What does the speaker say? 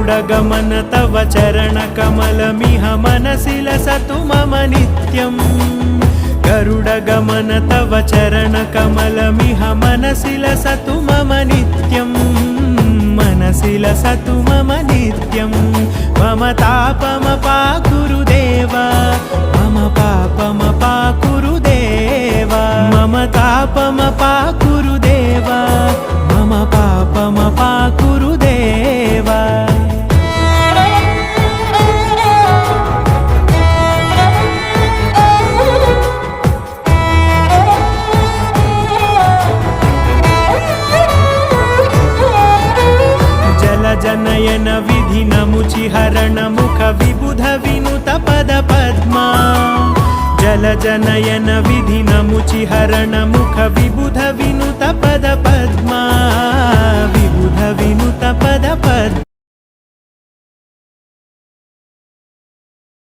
गरुडगमन तव चरणकमलमिह मनसि लसतु मम नित्यम् गरुडगमन तव चरणकमलमिह मनसि लसतु मम नित्यम् मनसि लसतु मम नित्यम् मम तापमपाकुरु देव मम पापमपाकुरु देव मम तापमपाकुरु देव मम पापमपाकुरु देव जनयन विधिनमुचिहरण मुख विबुध विनुत पद पद्मा जल जनयन विधिनमुचिहरण मुख विबुध विनुत पद पद्मा विबुध विनुत पद पद्मा